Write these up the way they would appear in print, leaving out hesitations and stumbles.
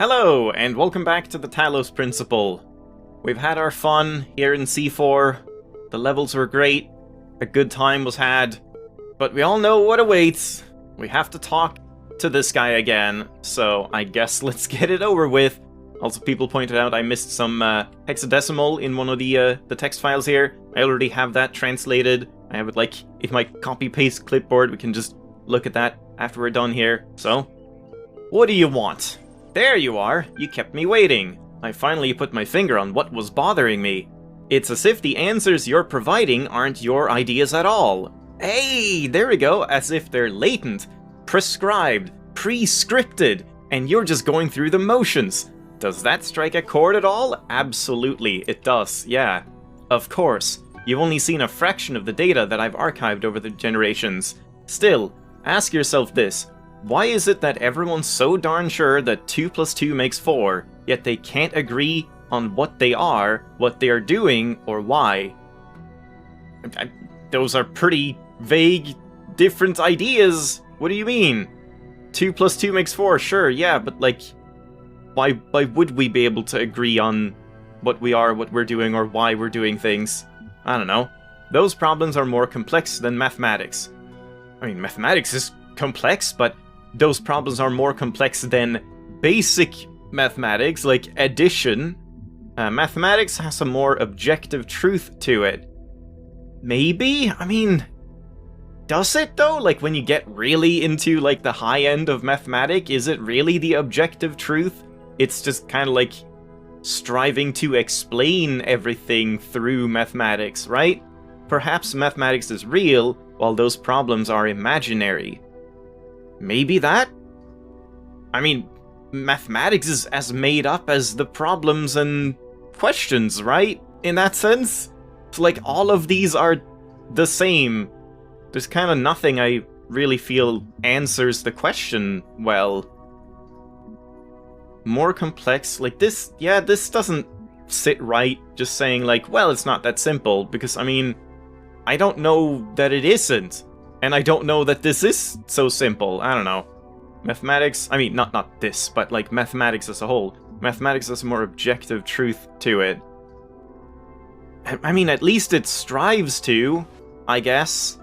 Hello, and welcome back to the Talos Principle. We've had our fun here in C4, the levels were great, a good time was had, but we all know what awaits. We have to talk to this guy again, so I guess let's get it over with. Also, people pointed out I missed some hexadecimal in one of the text files here. I already have that translated. I have it like in my copy-paste clipboard. We can just look at that after we're done here. So, what do you want? There you are! You kept me waiting. I finally put my finger on what was bothering me. It's as if the answers you're providing aren't your ideas at all. Hey, there we go, as if they're latent, prescribed, pre-scripted, and you're just going through the motions. Does that strike a chord at all? Absolutely, it does, yeah. Of course, you've only seen a fraction of the data that I've archived over the generations. Still, ask yourself this. Why is it that everyone's so darn sure that 2 plus 2 makes 4, yet they can't agree on what they are doing, or why? Those are pretty vague, different ideas. What do you mean? 2 plus 2 makes 4, sure, yeah, but like, why would we be able to agree on what we are, what we're doing, or why we're doing things? I don't know. Those problems are more complex than mathematics. I mean, mathematics is complex, but those problems are more complex than basic mathematics, like addition. Mathematics has a more objective truth to it. Maybe? I mean, does it though? Like when you get really into like the high end of mathematics, is it really the objective truth? It's just kind of like striving to explain everything through mathematics, right? Perhaps mathematics is real, while those problems are imaginary. Maybe that? I mean, mathematics is as made up as the problems and questions, right? In that sense? So like, all of these are the same. There's kind of nothing I really feel answers the question well. More complex, like this, yeah, this doesn't sit right, just saying like, well, it's not that simple, because I mean, I don't know that it isn't. And I don't know that this is so simple. I don't know. Mathematics, I mean, not this, but like mathematics as a whole. Mathematics has a more objective truth to it. I mean, at least it strives to, I guess.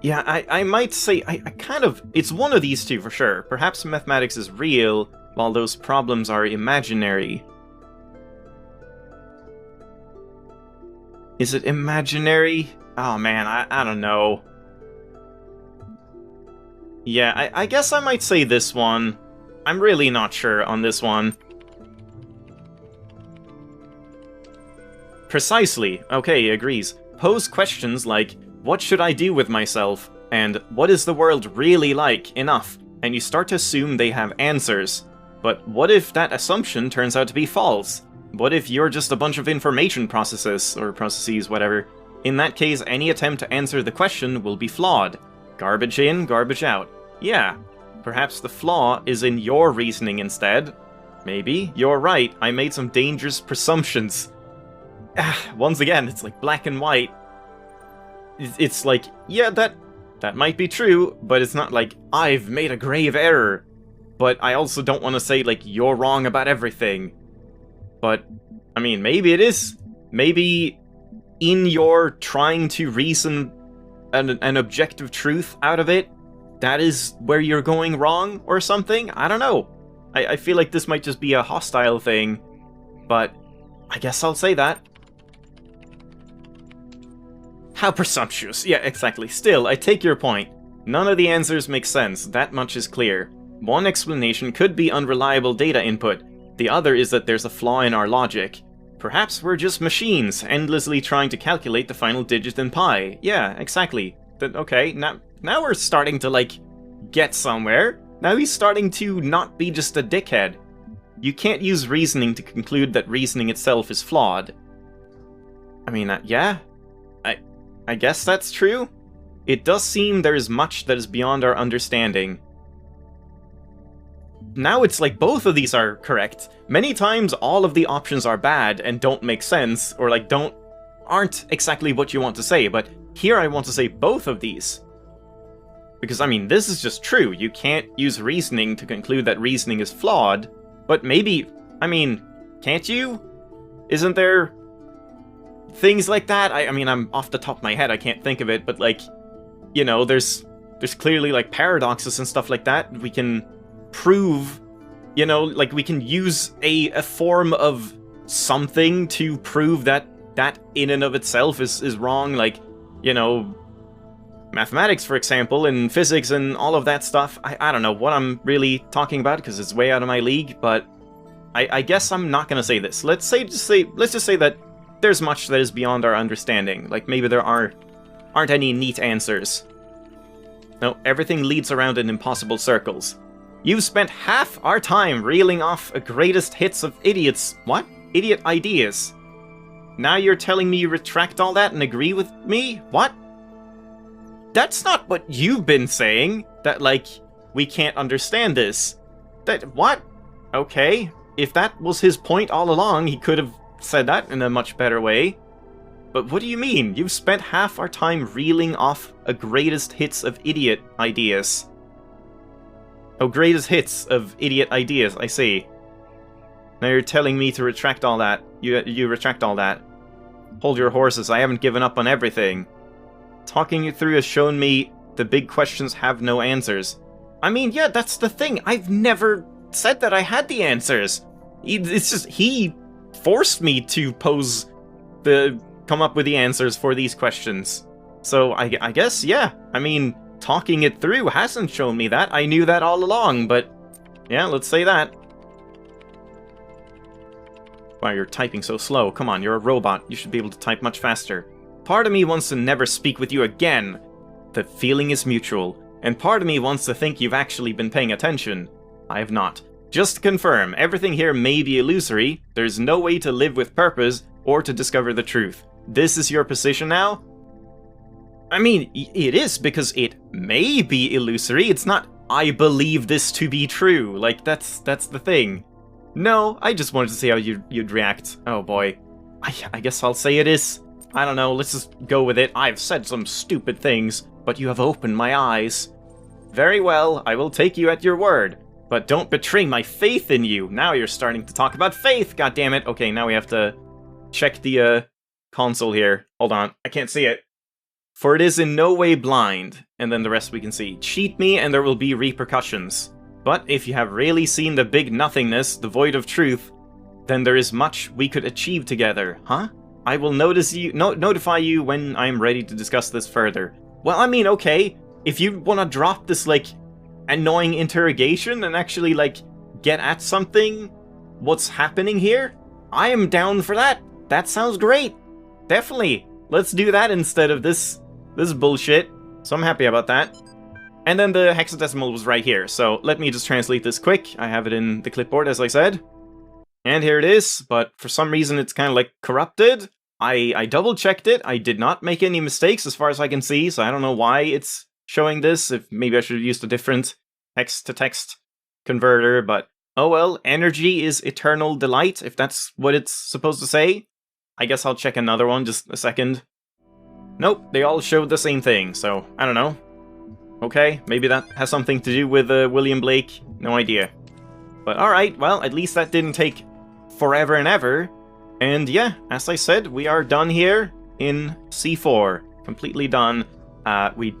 Yeah, I might say, I kind of, it's one of these two for sure. Perhaps mathematics is real, while those problems are imaginary. Is it imaginary? Oh man, I don't know. Yeah, I guess I might say this one. I'm really not sure on this one. Precisely. Okay, he agrees. Pose questions like, what should I do with myself? And what is the world really like? Enough. And you start to assume they have answers. But what if that assumption turns out to be false? What if you're just a bunch of information processes, or processes, whatever? In that case, any attempt to answer the question will be flawed. Garbage in, garbage out. Yeah, perhaps the flaw is in your reasoning instead. Maybe, you're right, I made some dangerous presumptions. Once again, it's like black and white. It's like, yeah, that might be true, but it's not like, I've made a grave error. But I also don't want to say, like, you're wrong about everything. But, I mean, maybe it is. Maybe in your trying to reason an objective truth out of it, that is where you're going wrong or something? I don't know. I feel like this might just be a hostile thing, but I guess I'll say that. How presumptuous. Yeah, exactly. Still, I take your point. None of the answers make sense, that much is clear. One explanation could be unreliable data input. The other is that there's a flaw in our logic. Perhaps we're just machines, endlessly trying to calculate the final digit in pi. Yeah, exactly. Okay, now we're starting to, like, get somewhere. Now he's starting to not be just a dickhead. You can't use reasoning to conclude that reasoning itself is flawed. I mean, yeah, I guess that's true. It does seem there is much that is beyond our understanding. Now it's like both of these are correct. Many times all of the options are bad and don't make sense, or like aren't exactly what you want to say, but here I want to say both of these. Because, I mean, this is just true. You can't use reasoning to conclude that reasoning is flawed. But maybe, I mean, can't you? Isn't there things like that? I mean, I'm off the top of my head, I can't think of it, but like, you know, there's clearly like paradoxes and stuff like that. We can prove, you know, like we can use a form of something to prove that in and of itself is wrong. Like, you know, mathematics, for example, and physics and all of that stuff. I don't know what I'm really talking about because it's way out of my league, but I guess I'm not gonna say this. Let's just say that there's much that is beyond our understanding. Like maybe there aren't any neat answers. No, everything leads around in impossible circles. You've spent half our time reeling off a greatest hits of idiots. What? Idiot ideas. Now you're telling me you retract all that and agree with me? What? That's not what you've been saying. That, like, we can't understand this. What? Okay. If that was his point all along, he could have said that in a much better way. But what do you mean? You've spent half our time reeling off a greatest hits of idiot ideas. Oh, greatest hits of idiot ideas, I see. Now you're telling me to retract all that. You retract all that. Hold your horses, I haven't given up on everything. Talking you through has shown me the big questions have no answers. I mean, yeah, that's the thing. I've never said that I had the answers. It's just, he forced me to come up with the answers for these questions. So I guess, yeah. I mean, talking it through hasn't shown me that. I knew that all along, but yeah, let's say that. Wow, you're typing so slow. Come on, you're a robot. You should be able to type much faster. Part of me wants to never speak with you again. The feeling is mutual, and part of me wants to think you've actually been paying attention. I have not. Just to confirm, everything here may be illusory. There's no way to live with purpose or to discover the truth. This is your position now? I mean, it is, because it may be illusory. It's not, I believe this to be true. Like, that's the thing. No, I just wanted to see how you'd react. Oh boy. I guess I'll say it is. I don't know, let's just go with it. I've said some stupid things, but you have opened my eyes. Very well, I will take you at your word. But don't betray my faith in you. Now you're starting to talk about faith, goddammit. Okay, now we have to check the console here. Hold on, I can't see it. For it is in no way blind, and then the rest we can see. Cheat me and there will be repercussions. But if you have really seen the big nothingness, the void of truth, then there is much we could achieve together, huh? I will notify you when I'm ready to discuss this further. Well, I mean, okay, if you want to drop this, like, annoying interrogation and actually, like, get at something, what's happening here, I am down for that. That sounds great. Definitely. Let's do that instead of this bullshit. So I'm happy about that. And then the hexadecimal was right here, so let me just translate this quick. I have it in the clipboard, as I said. And here it is, but for some reason it's kind of like corrupted. I double-checked it. I did not make any mistakes as far as I can see, so I don't know why it's showing this. If maybe I should have used a different text-to-text converter, but oh well. Energy is eternal delight, if that's what it's supposed to say. I guess I'll check another one, just a second. Nope, they all showed the same thing, so I don't know. Okay, maybe that has something to do with William Blake, no idea. But alright, well, at least that didn't take forever and ever. And yeah, as I said, we are done here in C4. Completely done. We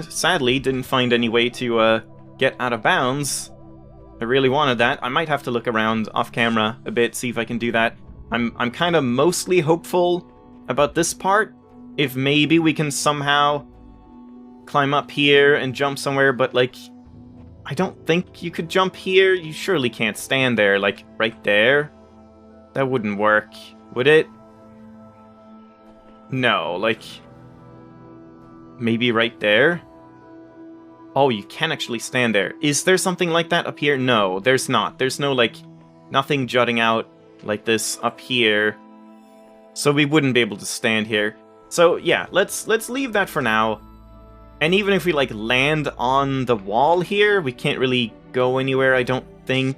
sadly didn't find any way to get out of bounds. I really wanted that. I might have to look around off camera a bit, see if I can do that. I'm kind of mostly hopeful about this part. If maybe we can somehow climb up here and jump somewhere, but like, I don't think you could jump here. You surely can't stand there, like right there. That wouldn't work, would it? No, like, maybe right there? Oh, you can actually stand there. Is there something like that up here? No, there's not. There's no, like, nothing jutting out like this up here. So we wouldn't be able to stand here. So yeah, let's leave that for now. And even if we, like, land on the wall here, we can't really go anywhere, I don't think.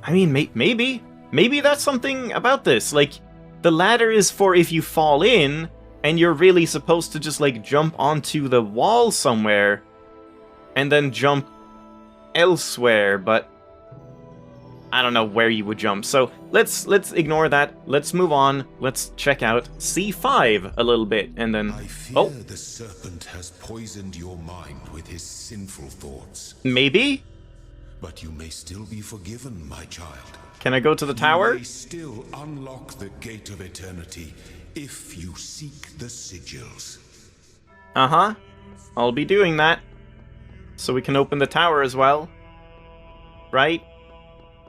I mean, maybe. Maybe that's something about this. Like, the ladder is for if you fall in, and you're really supposed to just, like, jump onto the wall somewhere, and then jump elsewhere, but I don't know where you would jump. So let's ignore that. Let's move on. Let's check out C5 a little bit, and then... I fear the serpent has poisoned your mind with his sinful thoughts. Maybe? But you may still be forgiven, my child. Can I go to the tower? You may still unlock the gate of eternity if you seek the sigils. Uh-huh. I'll be doing that. So we can open the tower as well. Right?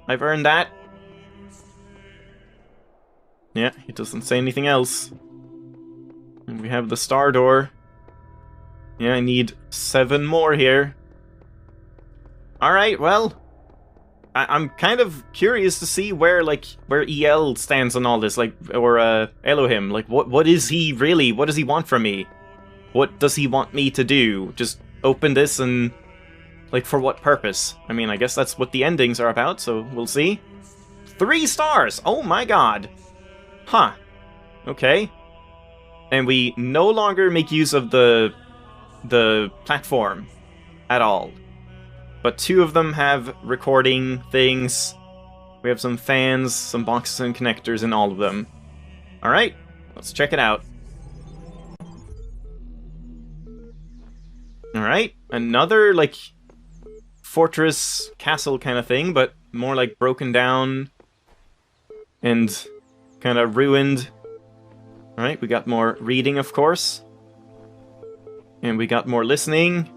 I've earned that. Yeah, it doesn't say anything else. And we have the star door. Yeah, I need 7 more here. Alright, well... I'm kind of curious to see where EL stands on all this, like, or Elohim. Like, what is he really? What does he want from me? What does he want me to do? Just open this and... like, for what purpose? I mean, I guess that's what the endings are about, so we'll see. 3 stars! Oh my god! Huh. Okay. And we no longer make use of the platform at all. But 2 of them have recording things. We have some fans, some boxes and connectors in all of them. Alright, let's check it out. Alright, another, like... fortress, castle kind of thing, but more like broken down and kind of ruined. Alright, we got more reading, of course. And we got more listening.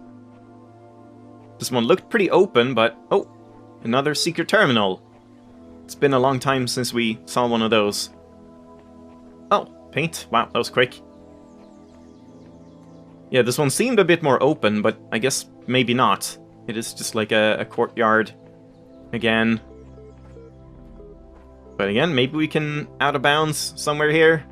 This one looked pretty open, but... oh! Another secret terminal. It's been a long time since we saw one of those. Oh, paint. Wow, that was quick. Yeah, this one seemed a bit more open, but I guess maybe not. It is just like a courtyard again. But again, maybe we can out of bounds somewhere here.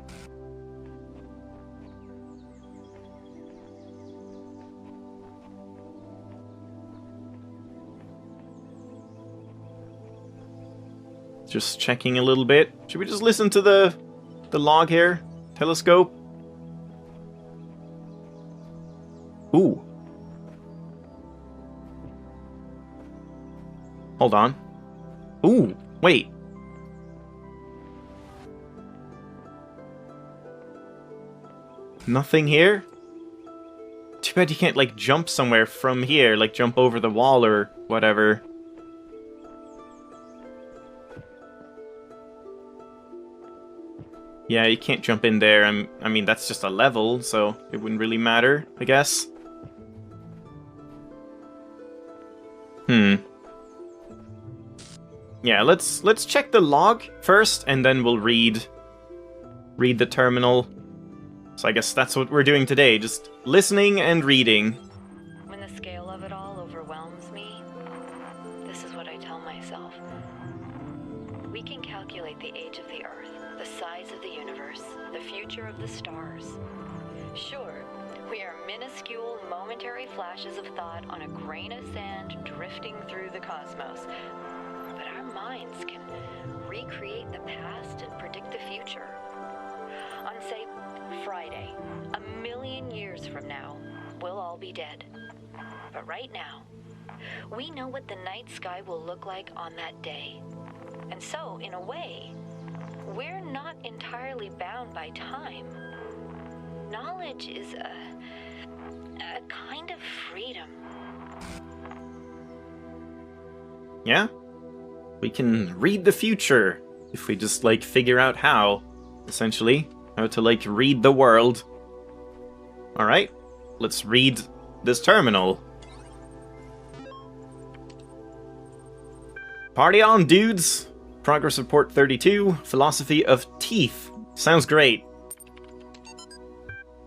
Just checking a little bit. Should we just listen to the log here? Telescope? Ooh. Hold on. Ooh, wait. Nothing here? Too bad you can't, like, jump somewhere from here, like jump over the wall or whatever. Yeah, you can't jump in there. I mean, that's just a level, so it wouldn't really matter, I guess. Yeah, let's check the log first, and then we'll read the terminal. So I guess that's what we're doing today, just listening and reading. When the scale of it all overwhelms me, this is what I tell myself. We can calculate the age of the Earth, the size of the universe, the future of the stars. Sure, we are minuscule, momentary flashes of thought on a grain of sand drifting through the cosmos. But our minds can recreate the past and predict the future. On, say, Friday, 1,000,000 years from now, we'll all be dead. But right now, we know what the night sky will look like on that day. And so, in a way, we're not entirely bound by time. Knowledge is a kind of freedom. Yeah? We can read the future, if we just, like, figure out how, essentially. How to, like, read the world. Alright, let's read this terminal. Party on, dudes! Progress report 32, philosophy of teeth. Sounds great.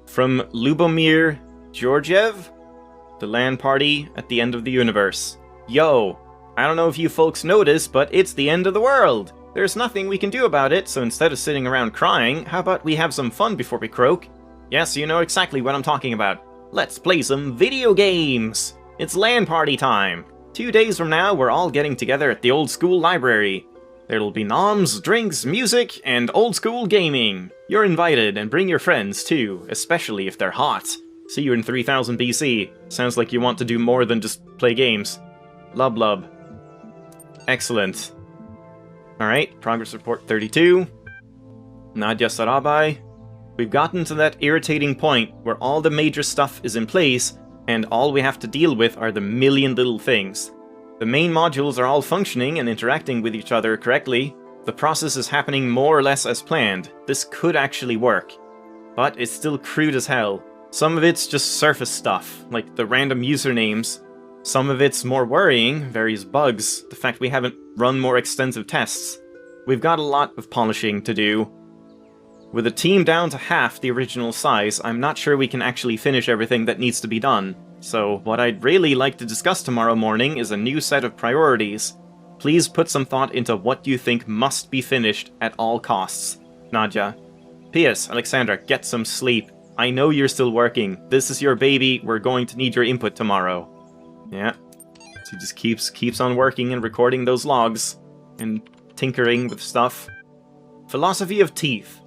From Lubomir Georgiev, the LAN Party at the end of the universe. Yo, I don't know if you folks noticed, but it's the end of the world. There's nothing we can do about it, so instead of sitting around crying, how about we have some fun before we croak? Yes, you know exactly what I'm talking about. Let's play some video games! It's LAN Party time! 2 days from now, we're all getting together at the old school library. There'll be noms, drinks, music, and old school gaming. You're invited, and bring your friends too, especially if they're hot. See you in 3000 BC. Sounds like you want to do more than just play games. Lub lub. Excellent. Alright, progress report 32. Nadia Sarabai. We've gotten to that irritating point where all the major stuff is in place, and all we have to deal with are the million little things. The main modules are all functioning and interacting with each other correctly. The process is happening more or less as planned. This could actually work. But it's still crude as hell. Some of it's just surface stuff, like the random usernames. Some of it's more worrying, various bugs, the fact we haven't run more extensive tests. We've got a lot of polishing to do. With a team down to half the original size, I'm not sure we can actually finish everything that needs to be done. So what I'd really like to discuss tomorrow morning is a new set of priorities. Please put some thought into what you think must be finished at all costs. Nadia. P.S. Alexandra, get some sleep. I know you're still working. This is your baby. We're going to need your input tomorrow. Yeah. So he just keeps on working and recording those logs. And tinkering with stuff. Philosophy of teeth.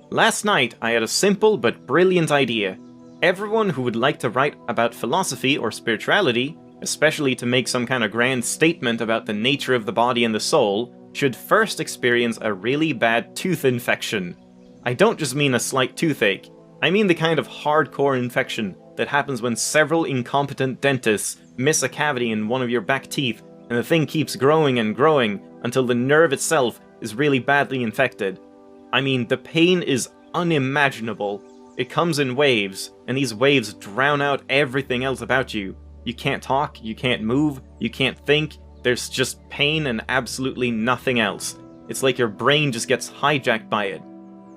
Last night, I had a simple but brilliant idea. Everyone who would like to write about philosophy or spirituality, especially to make some kind of grand statement about the nature of the body and the soul, should first experience a really bad tooth infection. I don't just mean a slight toothache. I mean the kind of hardcore infection that happens when several incompetent dentists miss a cavity in one of your back teeth, and the thing keeps growing and growing until the nerve itself is really badly infected. I mean, the pain is unimaginable. It comes in waves, and these waves drown out everything else about you. You can't talk, you can't move, you can't think, there's just pain and absolutely nothing else. It's like your brain just gets hijacked by it.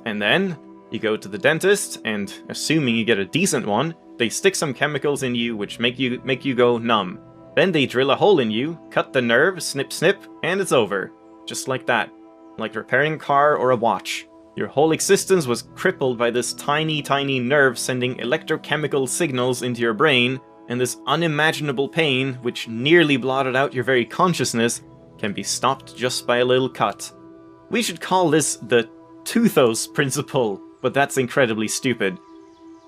And then, you go to the dentist, and assuming you get a decent one, they stick some chemicals in you which make you go numb. Then they drill a hole in you, cut the nerve, snip snip, and it's over. Just like that. Like repairing a car or a watch. Your whole existence was crippled by this tiny, tiny nerve sending electrochemical signals into your brain, and this unimaginable pain, which nearly blotted out your very consciousness, can be stopped just by a little cut. We should call this the Toothos principle, but that's incredibly stupid.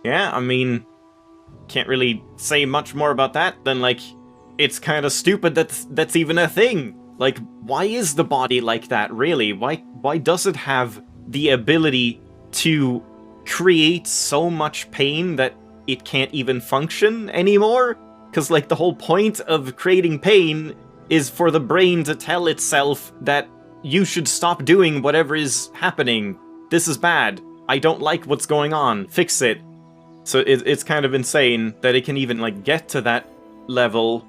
Yeah, I mean, can't really say much more about that than, like, it's kind of stupid that's even a thing. Like, why is the body like that, really? Why does it have the ability to create so much pain that it can't even function anymore? Because, like, the whole point of creating pain is for the brain to tell itself that you should stop doing whatever is happening. This is bad. I don't like what's going on. Fix it. So it's kind of insane that it can even, like, get to that level.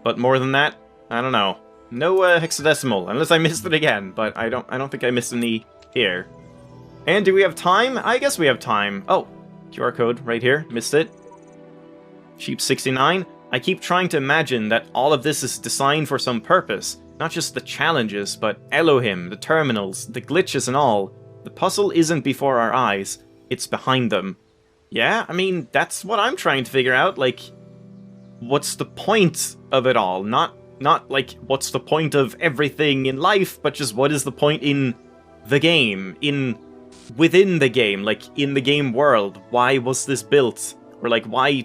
But more than that, I don't know. No hexadecimal, unless I missed it again, but I don't think I missed any here. And do we have time? I guess we have time. Oh, QR code right here. Missed it. Sheep69. I keep trying to imagine that all of this is designed for some purpose. Not just the challenges, but Elohim, the terminals, the glitches and all. The puzzle isn't before our eyes, it's behind them. Yeah, I mean, that's what I'm trying to figure out, like, what's the point of it all? Not like, what's the point of everything in life, but just what is the point in the game, within the game, like, in the game world? Why was this built? Or, like, why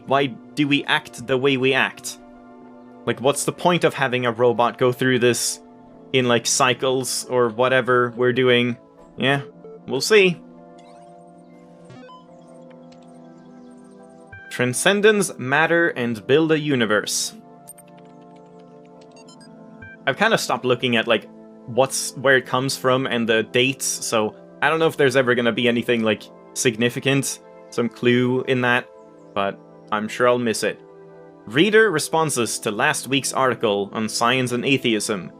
do we act the way we act? Like, what's the point of having a robot go through this in, like, cycles or whatever we're doing? Yeah, we'll see. Transcendence, matter, and build a universe. I've kind of stopped looking at, like, where it comes from and the dates, so I don't know if there's ever gonna be anything, like, significant, some clue in that, but I'm sure I'll miss it. Reader responses to last week's article on science and atheism.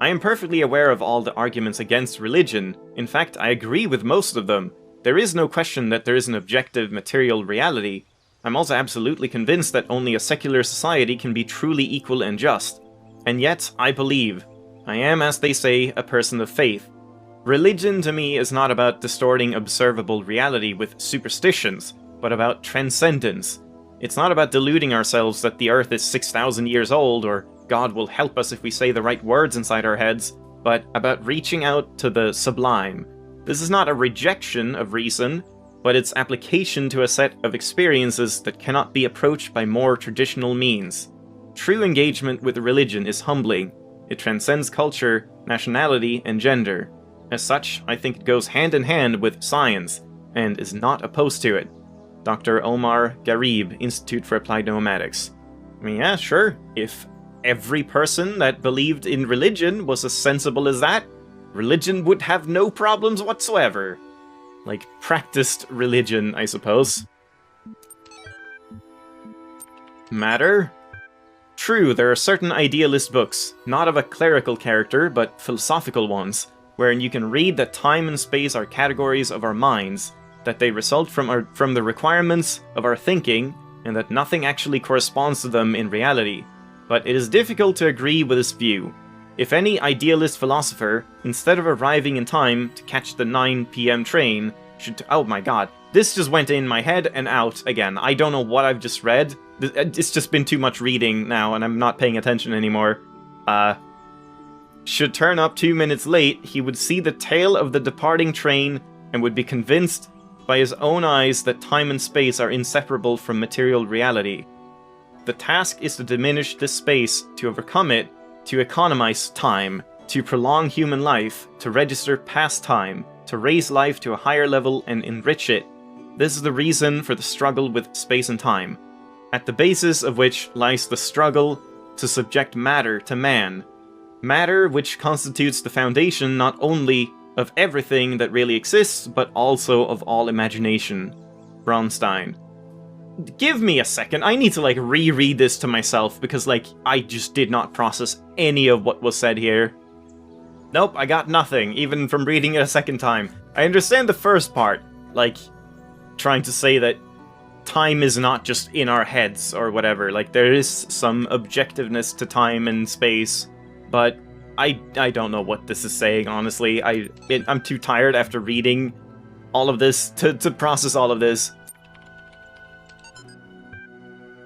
I am perfectly aware of all the arguments against religion. In fact, I agree with most of them. There is no question that there is an objective material reality. I'm also absolutely convinced that only a secular society can be truly equal and just. And yet, I believe. I am, as they say, a person of faith. Religion to me is not about distorting observable reality with superstitions, but about transcendence. It's not about deluding ourselves that the Earth is 6,000 years old, or God will help us if we say the right words inside our heads, but about reaching out to the sublime, This is not a rejection of reason, but its application to a set of experiences that cannot be approached by more traditional means. True engagement with religion is humbling. It transcends culture, nationality, and gender. As such, I think it goes hand in hand with science, and is not opposed to it. Dr. Omar Garib, Institute for Applied Nomadics. I mean, yeah, sure. If every person that believed in religion was as sensible as that, religion would have no problems whatsoever. Like, practiced religion, I suppose. Matter? True, there are certain idealist books, not of a clerical character, but philosophical ones, wherein you can read that time and space are categories of our minds, that they result from the requirements of our thinking, and that nothing actually corresponds to them in reality. But it is difficult to agree with this view. If any idealist philosopher, instead of arriving in time to catch the 9 PM train, should... Oh my god. This just went in my head and out again. I don't know what I've just read. It's just been too much reading now, and I'm not paying attention anymore. Should turn up 2 minutes late, he would see the tail of the departing train and would be convinced by his own eyes that time and space are inseparable from material reality. The task is to diminish this space, to overcome it, to economize time, to prolong human life, to register past time, to raise life to a higher level and enrich it. This is the reason for the struggle with space and time, at the basis of which lies the struggle to subject matter to man. Matter which constitutes the foundation not only of everything that really exists, but also of all imagination. Bronstein. Give me a second, I need to reread this to myself, because I just did not process any of what was said here. Nope, I got nothing, even from reading it a second time. I understand the first part, trying to say that time is not just in our heads or whatever, there is some objectiveness to time and space, but I don't know what this is saying, honestly. I'm too tired after reading all of this to process all of this.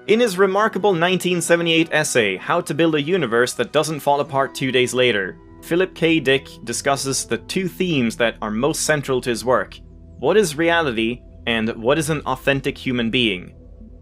In his remarkable 1978 essay, How to Build a Universe That Doesn't Fall Apart 2 Days Later, Philip K. Dick discusses the two themes that are most central to his work. What is reality, and what is an authentic human being?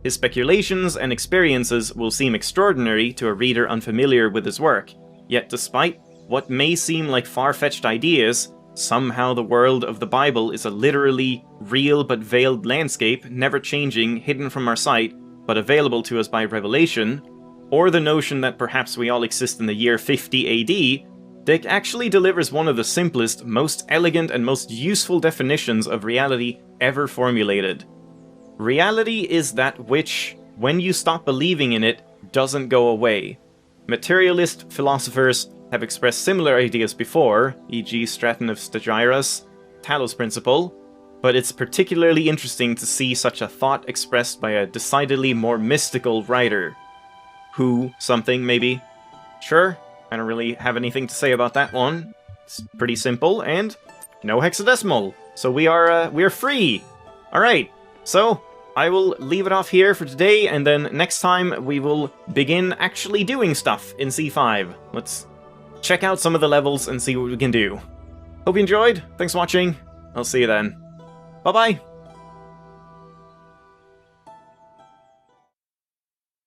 His speculations and experiences will seem extraordinary to a reader unfamiliar with his work, yet despite what may seem like far-fetched ideas, somehow the world of the Bible is a literally real but veiled landscape, never changing, hidden from our sight, but available to us by revelation, or the notion that perhaps we all exist in the year 50 AD, Dick actually delivers one of the simplest, most elegant, and most useful definitions of reality ever formulated. Reality is that which, when you stop believing in it, doesn't go away. Materialist philosophers have expressed similar ideas before, e.g. Stratton of Stygiras, Talos principle, but it's particularly interesting to see such a thought expressed by a decidedly more mystical writer. Who, something, maybe? Sure, I don't really have anything to say about that one. It's pretty simple, and no hexadecimal, so we're free! Alright, so I will leave it off here for today, and then next time we will begin actually doing stuff in C5. Let's check out some of the levels and see what we can do. Hope you enjoyed, thanks for watching, I'll see you then. Bye-bye!